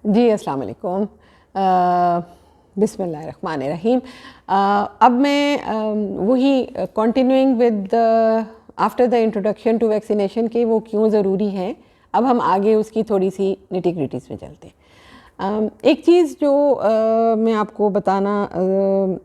जी अस्सलाम वालेकुम। बिस्मिल्लाहिर्रहमानिर्रहीम। अब मैं वही continuing with after the introduction to vaccination के वो क्यों ज़रूरी है, अब हम आगे उसकी थोड़ी सी निटी-ग्रिटीज़ में चलते हैं। एक चीज़ जो मैं आपको बताना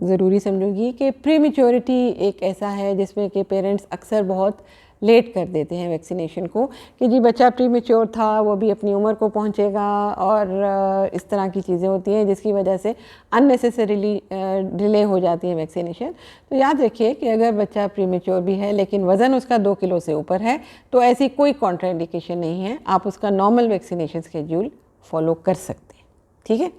ज़रूरी समझूंगी कि प्रीमेच्योरिटी एक ऐसा है जिसमें कि पेरेंट्स अक्सर बहुत लेट कर देते हैं वैक्सीनेशन को, कि जी बच्चा प्रीमेच्योर था, वो भी अपनी उम्र को पहुंचेगा, और इस तरह की चीज़ें होती हैं जिसकी वजह से अननेसेसरीली डिले हो जाती है वैक्सीनेशन। तो याद रखिए कि अगर बच्चा प्रीमेच्योर भी है लेकिन वज़न उसका 2 किलो से ऊपर है तो ऐसी कोई कॉन्ट्राइंडिकेशन नहीं है, आप उसका नॉर्मल वैक्सीनेशन स्केड्यूल फॉलो कर सकते हैं। ठीक है।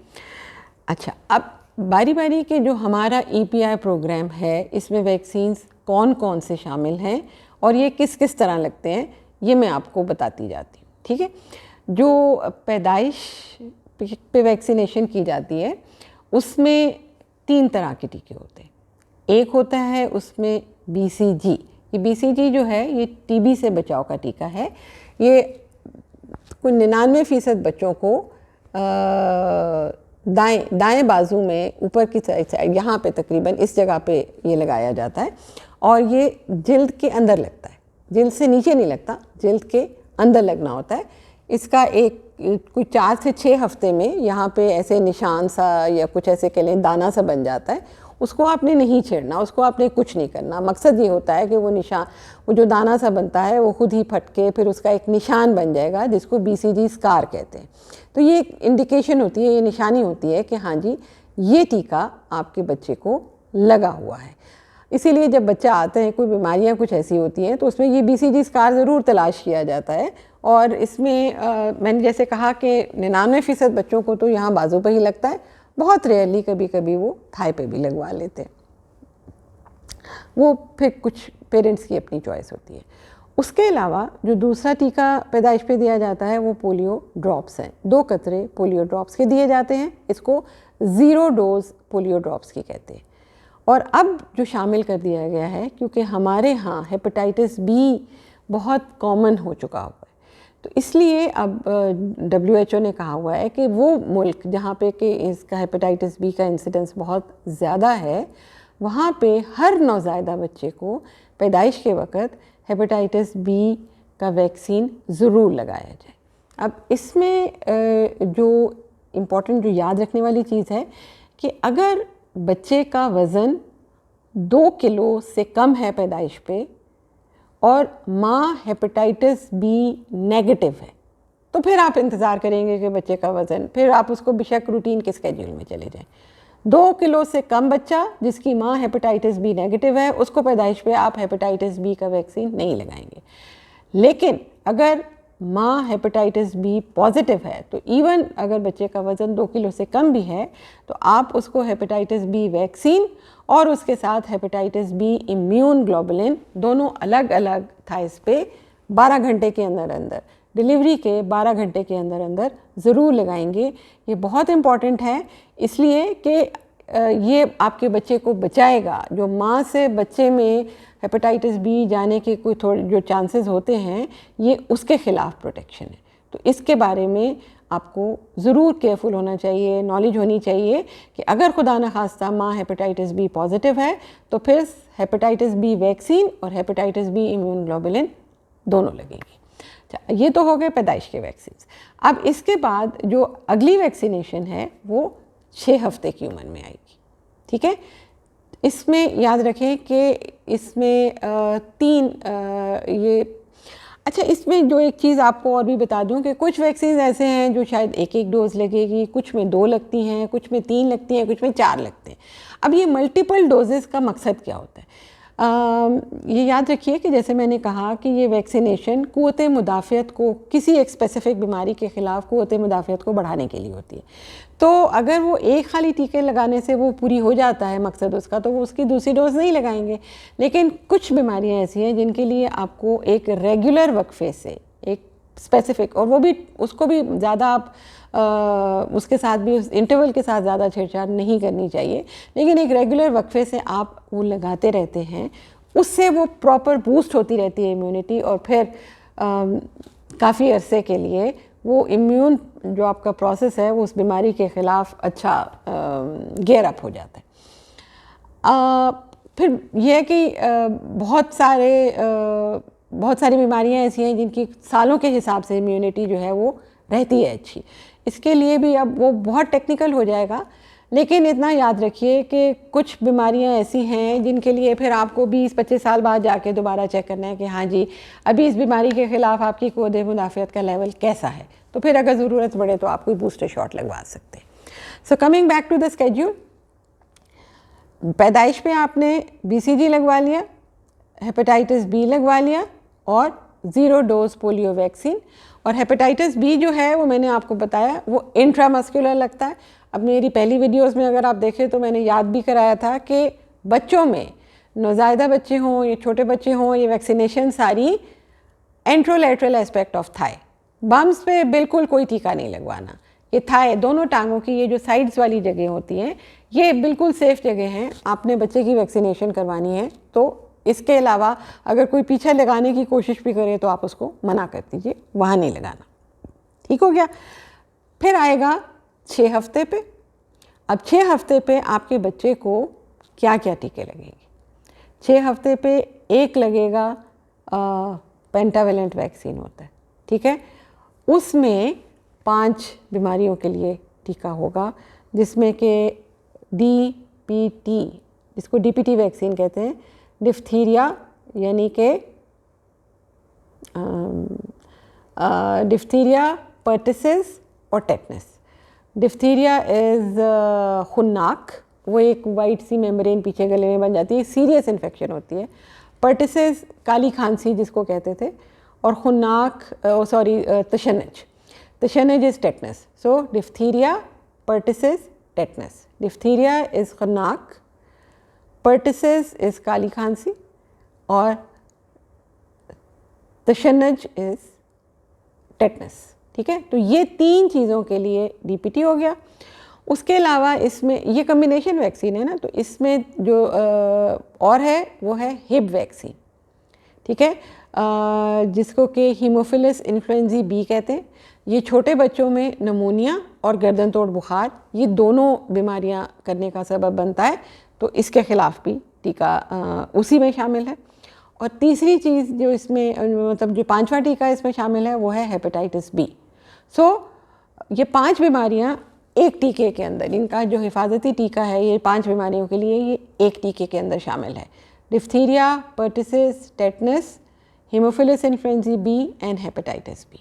अच्छा, अब बारी बारी के जो हमारा EPI प्रोग्राम है इसमें वैक्सीन्स कौन कौन से शामिल हैं और ये किस किस तरह लगते हैं ये मैं आपको बताती जाती हूँ। ठीक है। जो पैदाइश पे वैक्सीनेशन की जाती है उसमें 3 तरह के टीके होते हैं। एक होता है उसमें BCG। ये BCG जो है ये TB से बचाव का टीका है। ये कुछ 99% बच्चों को दाएं बाजू में ऊपर की साइड यहाँ पे तकरीबन इस जगह पे ये लगाया जाता है और ये जिल्द के अंदर लगता है, जिल्द से नीचे नहीं लगता, जिल्द के अंदर लगना होता है। इसका एक कुछ 4 से 6 हफ्ते में यहाँ पे ऐसे निशान सा या कुछ ऐसे कह लें दाना सा बन जाता है। उसको आपने नहीं छेड़ना, उसको आपने कुछ नहीं करना। मकसद ये होता है कि वो निशान, वो जो दाना सा बनता है वो खुद ही फट के फिर उसका एक निशान बन जाएगा जिसको BCG स्कार कहते हैं। तो ये एक इंडिकेशन होती है, ये निशानी होती है कि हाँ जी ये टीका आपके बच्चे को लगा हुआ है। इसीलिए जब बच्चा आता है, कोई बीमारियां कुछ ऐसी होती हैं तो उसमें ये BCG स्कार ज़रूर तलाश किया जाता है। और इसमें मैंने जैसे कहा कि 99% बच्चों को तो यहाँ बाजू पर ही लगता है, बहुत रेयरली कभी कभी वो थाई पे भी लगवा लेते हैं। वो फिर कुछ पेरेंट्स की अपनी चॉइस होती है। उसके अलावा जो दूसरा टीका पैदाइश पे दिया जाता है वो पोलियो ड्रॉप्स हैं। 2 कतरे पोलियो ड्रॉप्स के दिए जाते हैं। इसको 0 डोज पोलियो ड्रॉप्स की कहते हैं। और अब जो शामिल कर दिया गया है, क्योंकि हमारे यहाँ हेपेटाइटिस B बहुत कॉमन हो चुका हुआ है, तो इसलिए अब WHO ने कहा हुआ है कि वो मुल्क जहाँ पे कि इसका हेपेटाइटिस B का इंसिडेंस बहुत ज़्यादा है, वहाँ पे हर नौज़ायदा बच्चे को पैदाइश के वक़्त हेपेटाइटिस B का वैक्सीन ज़रूर लगाया जाए। अब इसमें जो इम्पॉर्टेंट, जो याद रखने वाली चीज़ है कि अगर बच्चे का वज़न 2 किलो से कम है पैदाइश पे और माँ हेपेटाइटिस B नेगेटिव है, तो फिर आप इंतज़ार करेंगे कि बच्चे का वज़न, फिर आप उसको बेशक रूटीन के स्केड्यूल में चले जाएं। 2 किलो से कम बच्चा जिसकी माँ हेपेटाइटिस B नेगेटिव है, उसको पैदाइश पे आप हेपेटाइटिस B का वैक्सीन नहीं लगाएंगे। लेकिन अगर माँ हेपेटाइटिस B पॉजिटिव है, तो इवन अगर बच्चे का वज़न 2 किलो से कम भी है तो आप उसको हेपेटाइटिस B वैक्सीन और उसके साथ हेपेटाइटिस B इम्यून ग्लोबुलिन दोनों अलग अलग थाइस पे 12 घंटे के अंदर अंदर, डिलीवरी के 12 घंटे के अंदर अंदर ज़रूर लगाएंगे। ये बहुत इम्पॉर्टेंट है इसलिए कि ये आपके बच्चे को बचाएगा। जो माँ से बच्चे में हेपेटाइटिस B जाने के कोई थोड़े जो चांसेस होते हैं, ये उसके ख़िलाफ़ प्रोटेक्शन है। तो इसके बारे में आपको ज़रूर केयरफुल होना चाहिए, नॉलेज होनी चाहिए कि अगर खुदा न खास्ता माँ हेपेटाइटिस B पॉजिटिव है तो फिर हेपेटाइटिस B वैक्सीन और हेपेटाइटिस B इम्यून ग्लोबुलिन दोनों लगेंगी। अच्छा, ये तो हो गए पैदाइश के वैक्सीन। अब इसके बाद जो अगली वैक्सीनेशन है वो 6 हफ्ते की उम्र में आएगी। ठीक है। इसमें याद रखें कि इसमें 3 ये, अच्छा, इसमें जो एक चीज़ आपको और भी बता दूं कि कुछ वैक्सीन ऐसे हैं जो शायद 1-1 डोज लगेगी, कुछ में 2 लगती हैं, कुछ में 3 लगती हैं, कुछ में 4 लगते हैं। अब ये मल्टीपल डोजेस का मकसद क्या होता है? ये याद रखिए कि जैसे मैंने कहा कि ये वैक्सीनेशन क़ुव्वत मुदाफ़ियत को, किसी एक स्पेसिफ़िक बीमारी के ख़िलाफ़ क़ुव्वत मुदाफ़ियत को बढ़ाने के लिए होती है। तो अगर वो एक खाली टीके लगाने से वो पूरी हो जाता है मकसद उसका, तो वो उसकी दूसरी डोज नहीं लगाएंगे। लेकिन कुछ बीमारियां ऐसी हैं जिनके लिए आपको एक रेगुलर वक्फे से एक स्पेसिफ़िक, और वो भी उसको भी ज़्यादा आप उसके साथ भी उस इंटरवल के साथ ज़्यादा छेड़छाड़ नहीं करनी चाहिए, लेकिन एक रेगुलर वक्फे से आप वो लगाते रहते हैं, उससे वो प्रॉपर बूस्ट होती रहती है इम्यूनिटी, और फिर काफ़ी अरसे के लिए वो इम्यून जो आपका प्रोसेस है वो उस बीमारी के ख़िलाफ़ अच्छा गेयर अप हो जाता है। फिर यह है कि बहुत सारी बीमारियां ऐसी हैं जिनकी सालों के हिसाब से इम्यूनिटी जो है वो रहती है अच्छी। इसके लिए भी अब वो बहुत टेक्निकल हो जाएगा, लेकिन इतना याद रखिए कि कुछ बीमारियां ऐसी हैं जिनके लिए फिर आपको 20-25 साल बाद जाके दोबारा चेक करना है कि हाँ जी अभी इस बीमारी के ख़िलाफ़ आपकी क़ुव्वत मुदाफ़ियत का लेवल कैसा है, तो फिर अगर ज़रूरत पड़े तो आप कोई बूस्टर शॉट लगवा सकते हैं। So coming back to the schedule, पैदाइश पे आपने BCG लगवा लिया, हेपेटाइटिस B लगवा लिया और 0 डोज पोलियो वैक्सीन। और हेपेटाइटिस B जो है वो मैंने आपको बताया वो इंट्रामस्कुलर लगता है। अब मेरी पहली वीडियोस में अगर आप देखें तो मैंने याद भी कराया था कि बच्चों में, नौज़ायदा बच्चे हों या छोटे बच्चे हों, ये वैक्सीनेशन सारी anterolateral aspect of thigh, bumps पे बिल्कुल कोई टीका नहीं लगवाना। ये थाई दोनों टांगों की ये जो साइड्स वाली जगह होती हैं ये बिल्कुल सेफ़ जगह हैं, आपने बच्चे की वैक्सीनेशन करवानी है। तो इसके अलावा अगर कोई पीछे लगाने की कोशिश भी करे तो आप उसको मना कर दीजिए, वहाँ नहीं लगाना। ठीक हो गया। फिर आएगा 6 हफ्ते पे। अब 6 हफ्ते पे आपके बच्चे को क्या क्या टीके लगेंगे? 6 हफ्ते पे एक लगेगा पेंटावेलेंट वैक्सीन होता है, ठीक है। उसमें 5 बीमारियों के लिए टीका होगा, जिसमें कि DPT, जिसको DPT वैक्सीन कहते हैं, डिफ्थीरिया यानी कि डिफ्थीरिया, पर्टिसिस और टेटनस। डिफ्थीरिया इज़ खुन्नाक, वो एक वाइट सी मेम्ब्रेन पीछे गले में बन जाती है, सीरियस इन्फेक्शन होती है। पर्टिसिस काली खांसी जिसको कहते थे, और खुन्नाक तशन्नुज is tetanus. So diphtheria, pertussis, tetanus. Diphtheria is खुन्नाक, पर्टिसिस इज़ काली खांसी और तशन्नुज इज़ टेटनस। ठीक है, तो ये 3 चीज़ों के लिए DPT हो गया। उसके अलावा इसमें ये कम्बिनेशन वैक्सीन है ना, तो इसमें जो और है वो है हिब वैक्सीन, ठीक है, जिसको कि हीमोफिलस इन्फ्लुएंजा B कहते हैं। ये छोटे बच्चों में नमूनिया और गर्दन तोड़ बुखार, ये दोनों बीमारियां करने का सबब बनता है, तो इसके ख़िलाफ़ भी टीका उसी में शामिल है। और तीसरी चीज़ जो इसमें मतलब जो 5वां टीका इसमें शामिल है वो है हेपेटाइटिस B। सो ये 5 बीमारियां एक टीके के अंदर, इनका जो हिफाजती टीका है ये 5 बीमारियों के लिए ये एक टीके के अंदर शामिल है। Diphtheria, pertussis, tetanus, haemophilus influenza B and hepatitis B।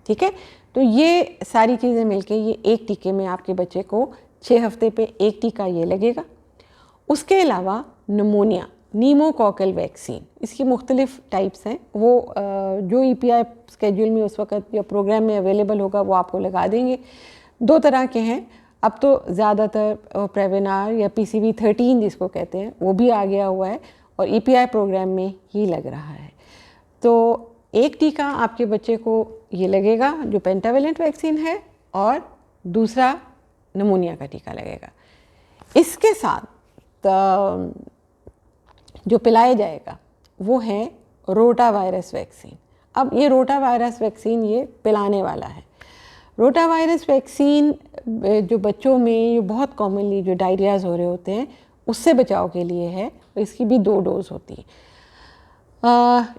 ठीक है, तो ये सारी चीज़ें मिलके ये एक टीके में आपके बच्चे को 6 हफ्ते पे एक टीका ये लगेगा। उसके अलावा निमोनिया, नीमोकॉकल वैक्सीन, इसकी मुख्तलिफ टाइप्स हैं, वो जो EPI स्केड्यूल में उस वक्त या प्रोग्राम में अवेलेबल होगा वो आपको लगा देंगे। 2 तरह के हैं, अब तो ज़्यादातर प्रेवेनार या PCV13 जिसको कहते हैं वो भी आ गया हुआ है और EPI प्रोग्राम में ही लग रहा है। तो एक टीका आपके बच्चे को ये लगेगा जो पेंटावेलेंट वैक्सीन है, और दूसरा निमोनिया का टीका लगेगा। इसके साथ जो पिलाया जाएगा वो है रोटा वायरस वैक्सीन। अब ये रोटा वायरस वैक्सीन ये पिलाने वाला है। रोटा वायरस वैक्सीन जो बच्चों में बहुत कॉमनली जो डायरियाज़ हो रहे होते हैं उससे बचाव के लिए है, इसकी भी 2 डोज होती है।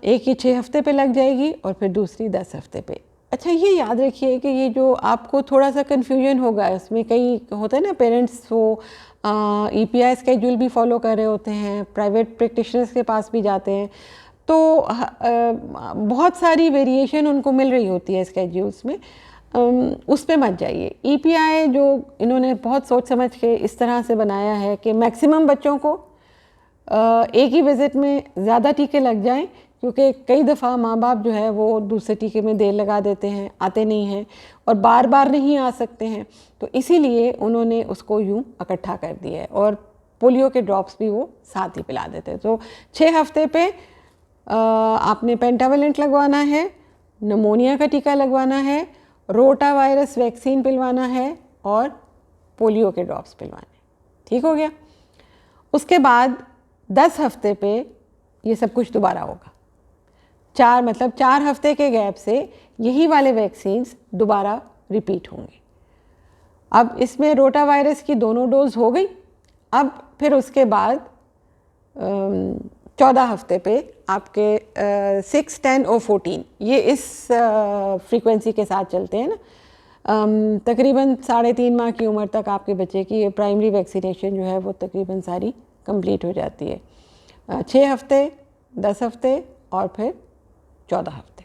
एक ये 6 हफ्ते पे लग जाएगी और फिर दूसरी 10 हफ्ते पे। अच्छा, ये याद रखिए कि ये जो आपको थोड़ा सा कन्फ्यूजन होगा, इसमें कई होता है ना, पेरेंट्स वो EPI स्केड्यूल भी फॉलो कर रहे होते हैं, प्राइवेट प्रैक्टिशनर्स के पास भी जाते हैं, तो बहुत सारी वेरिएशन उनको मिल रही होती है स्केड्यूल्स में। उस पे मत जाइए। EPI जो इन्होंने बहुत सोच समझ के इस तरह से बनाया है कि मैक्सिमम बच्चों को एक ही विज़िट में ज़्यादा टीके लग जाएं, क्योंकि कई दफ़ा माँ बाप जो है वो दूसरे टीके में देर लगा देते हैं, आते नहीं हैं और बार बार नहीं आ सकते हैं, तो इसीलिए उन्होंने उसको यूँ इकट्ठा कर दिया है और पोलियो के ड्रॉप्स भी वो साथ ही पिला देते हैं। तो 6 हफ्ते पे आपने पेंटावेलेंट लगवाना है, निमोनिया का टीका लगवाना है, रोटा वायरस वैक्सीन पिलवाना है और पोलियो के ड्रॉप्स पिलवाने। ठीक हो गया। उसके बाद 10 हफ्ते पे ये सब कुछ दोबारा होगा। 4 हफ्ते के गैप से यही वाले वैक्सीन्स दोबारा रिपीट होंगे। अब इसमें रोटा वायरस की दोनों डोज हो गई। अब फिर उसके बाद 14 हफ्ते पे आपके 6, 10 और 14 ये इस फ्रीक्वेंसी के साथ चलते हैं ना। तकरीबन 3.5 माह की उम्र तक आपके बच्चे की प्राइमरी वैक्सीनेशन जो है वो तकरीबन सारी कंप्लीट हो जाती है। 6 हफ्ते, 10 हफ्ते और फिर 14 हफ्ते।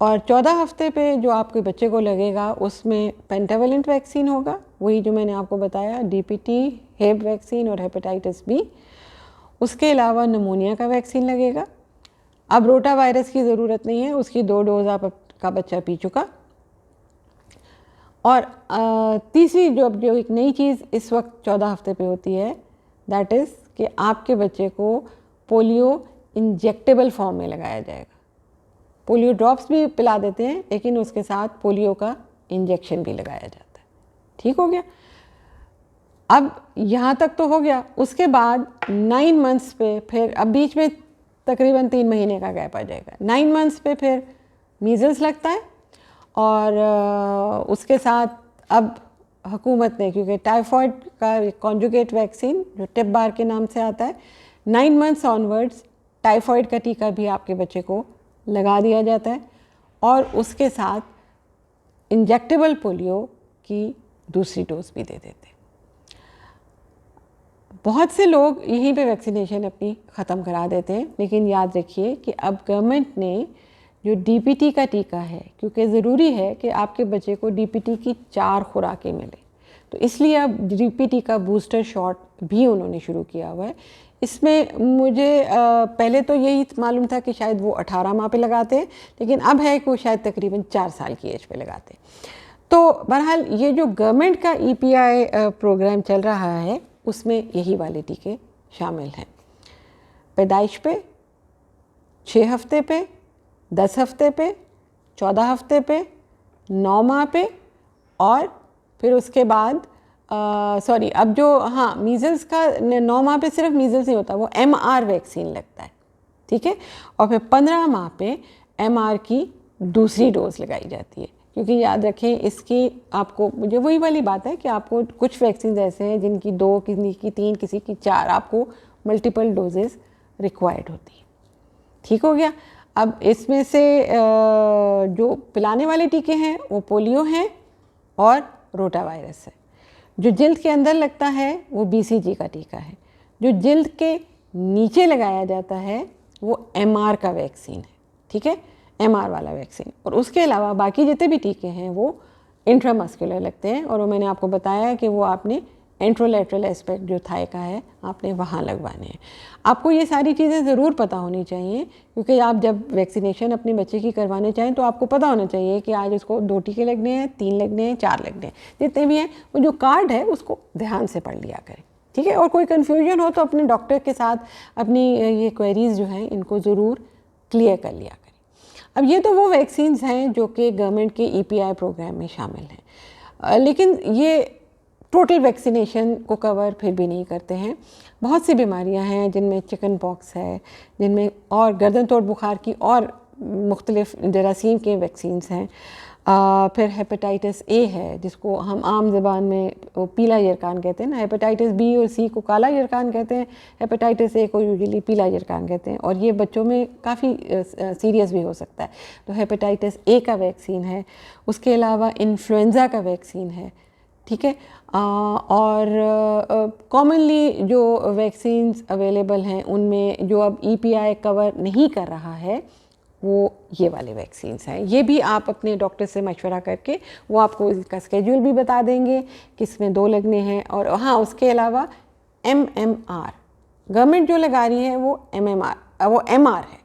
और 14 हफ्ते पे जो आपके बच्चे को लगेगा उसमें पेंटावेलेंट वैक्सीन होगा, वही जो मैंने आपको बताया, डीपीटी, हेब वैक्सीन और हेपेटाइटिस बी। उसके अलावा नमूनिया का वैक्सीन लगेगा। अब रोटा वायरस की ज़रूरत नहीं है, उसकी 2 डोज आपका बच्चा पी चुका। और तीसरी जो एक नई चीज़ इस वक्त 14 हफ्ते पे होती है, दैट इज़ कि आपके बच्चे को पोलियो इंजेक्टेबल फॉर्म में लगाया जाएगा। पोलियो ड्रॉप्स भी पिला देते हैं, लेकिन उसके साथ पोलियो का इंजेक्शन भी लगाया जाता है। ठीक हो गया। अब यहाँ तक तो हो गया। उसके बाद 9 मंथ्स पे फिर, अब बीच में तकरीबन 3 महीने का गैप आ जाएगा। 9 मंथ्स पे फिर मीज़ल्स लगता है। और उसके साथ अब हुकूमत ने, क्योंकि टाइफॉइड का कॉन्जुगेट वैक्सीन जो टिप बार के नाम से आता है, 9 मंथ्स ऑनवर्ड्स टाइफॉइड का टीका भी आपके बच्चे को लगा दिया जाता है। और उसके साथ इंजेक्टेबल पोलियो की दूसरी डोज भी दे देते हैं। बहुत से लोग यहीं पे वैक्सीनेशन अपनी ख़त्म करा देते हैं, लेकिन याद रखिए कि अब गवर्नमेंट ने जो डीपीटी का टीका है, क्योंकि ज़रूरी है कि आपके बच्चे को डीपीटी की 4 खुराकें मिले, तो इसलिए अब डीपीटी का बूस्टर शॉट भी उन्होंने शुरू किया हुआ है। इसमें मुझे पहले तो यही मालूम था कि शायद वो 18 माह पे लगाते हैं, लेकिन अब है कि वो शायद तकरीबन 4 साल की एज पे लगाते हैं। तो बहरहाल ये जो गवर्नमेंट का ईपीआई प्रोग्राम चल रहा है, उसमें यही वाले टीके शामिल हैं। पैदाइश पे, 6 हफ्ते पे, 10 हफ्ते पे, 14 हफ्ते पे, 9 माह पे, और फिर उसके बाद अब जो मीज़ल्स का 9 माह पे सिर्फ मीज़ल्स नहीं होता, वो MR वैक्सीन लगता है। ठीक है। और फिर 15 माह पे MR की दूसरी डोज लगाई जाती है, क्योंकि याद रखें इसकी आपको, मुझे वही वाली बात है कि आपको कुछ वैक्सीन ऐसे हैं जिनकी 2, किसी की 3, किसी की 4, आपको मल्टीपल डोजेस रिक्वायर्ड होती है। ठीक हो गया। अब इसमें से जो पिलाने वाले टीके हैं वो पोलियो हैं और रोटा वायरस है। जो जिल्द के अंदर लगता है वो BCG का टीका है। जो जिल्द के नीचे लगाया जाता है वो MR का वैक्सीन है। ठीक है, MR वाला वैक्सीन। और उसके अलावा बाकी जितने भी टीके हैं वो इंट्रामस्कुलर लगते हैं, और वो मैंने आपको बताया कि वो आपने एंट्रोलेटरल एस्पेक्ट जो थाई का है आपने वहाँ लगवाने हैं। आपको ये सारी चीज़ें ज़रूर पता होनी चाहिए, क्योंकि आप जब वैक्सीनेशन अपने बच्चे की करवाने चाहें तो आपको पता होना चाहिए कि आज उसको 2 टीके लगने हैं, 3 लगने हैं, 4 लगने हैं, जितने भी हैं। वो जो कार्ड है उसको ध्यान से पढ़ लिया करें। ठीक है। और कोई कन्फ्यूजन हो तो अपने डॉक्टर के साथ अपनी ये क्वेरीज़ जो हैं इनको ज़रूर क्लियर कर लिया करें। अब ये तो वो वैक्सीन्स हैं जो कि गवर्नमेंट के EPI प्रोग्राम में शामिल हैं, लेकिन ये टोटल वैक्सीनेशन को कवर फिर भी नहीं करते हैं। बहुत सी बीमारियां हैं जिनमें चिकन पॉक्स है, जिनमें और गर्दन तोड़ बुखार की और मुख्तलिफ जरासीम के वैक्सीन्स हैं। फिर हेपेटाइटिस A है, जिसको हम आम ज़बान में पीला यरकान कहते हैं ना। हेपेटाइटिस B और C को काला यरकान कहते हैं, हेपेटाइटिस A को यूजुअली पीला यरकान कहते हैं, और ये बच्चों में काफ़ी सीरियस भी हो सकता है। तो हेपेटाइटिस A का वैक्सीन है। उसके अलावा इन्फ्लुएंज़ा का वैक्सीन है। ठीक है। और कॉमनली जो वैक्सीन्स अवेलेबल हैं उनमें जो अब EPI कवर नहीं कर रहा है वो ये वाले वैक्सीन्स हैं। ये भी आप अपने डॉक्टर से मशवरा करके, वो आपको इसका स्केड्यूल भी बता देंगे किसमें 2 लगने हैं। और उसके अलावा MMR गवर्नमेंट जो लगा रही है वो MR है।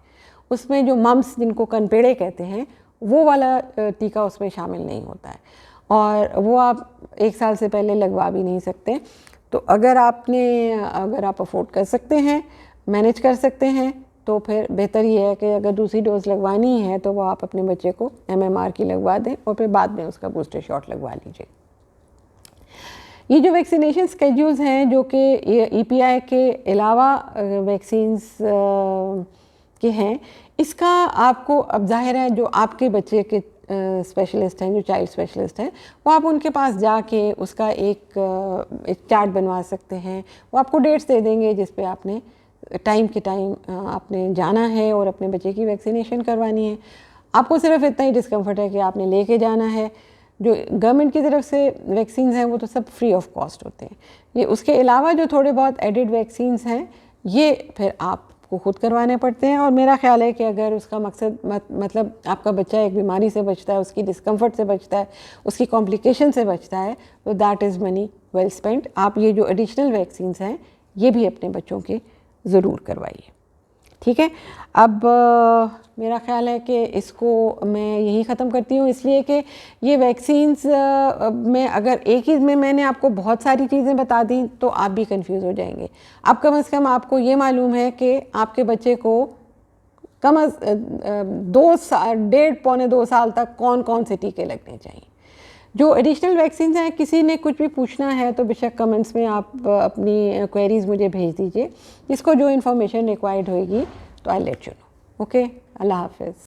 उसमें जो मम्स जिनको कनपेड़े कहते हैं वो वाला टीका उसमें शामिल नहीं होता है, और वो आप 1 साल से पहले लगवा भी नहीं सकते। तो अगर आप अफोर्ड कर सकते हैं, मैनेज कर सकते हैं, तो फिर बेहतर ये है कि अगर दूसरी डोज लगवानी है तो वो आप अपने बच्चे को MMR की लगवा दें और फिर बाद में उसका बूस्टर शॉट लगवा लीजिए। ये जो वैक्सीनेशन स्केड्यूल्स हैं जो कि EPI के अलावा वैक्सीन्स के हैं, इसका आपको अब जाहिर है जो आपके बच्चे के स्पेशलिस्ट हैं, जो चाइल्ड स्पेशलिस्ट हैं, वो आप उनके पास जाके उसका एक चार्ट बनवा सकते हैं। वो आपको डेट्स दे देंगे जिस पे आपने टाइम के टाइम आपने जाना है और अपने बच्चे की वैक्सीनेशन करवानी है। आपको सिर्फ इतना ही डिस्कम्फर्ट है कि आपने लेके जाना है। जो गवर्नमेंट की तरफ से वैक्सीन्स हैं वो तो सब फ्री ऑफ कॉस्ट होते हैं। ये उसके अलावा जो थोड़े बहुत एडिड वैक्सीन्स हैं ये फिर आपको खुद करवाने पड़ते हैं। और मेरा ख्याल है कि अगर उसका मकसद मतलब आपका बच्चा एक बीमारी से बचता है, उसकी डिस्कम्फर्ट से बचता है, उसकी कॉम्प्लिकेशन से बचता है, तो that is money well spent. आप ये जो एडिशनल वैक्सीन्स हैं ये भी अपने बच्चों के ज़रूर करवाइए। ठीक है, अब मेरा ख्याल है कि इसको मैं यही ख़त्म करती हूँ, इसलिए कि ये वैक्सीन्स में अगर एक ही में मैंने आपको बहुत सारी चीज़ें बता दी तो आप भी कंफ्यूज हो जाएंगे। अब कम से कम आपको ये मालूम है कि आपके बच्चे को कम 1.5 साल तक कौन कौन से टीके लगने चाहिए। जो एडिशनल वैक्सीन हैं, किसी ने कुछ भी पूछना है तो बेशक कमेंट्स में आप अपनी क्वेरीज मुझे भेज दीजिए। जिसको जो इन्फॉर्मेशन रिक्वायर्ड होगी तो I let you know. Okay, अल्लाह हाफिज़।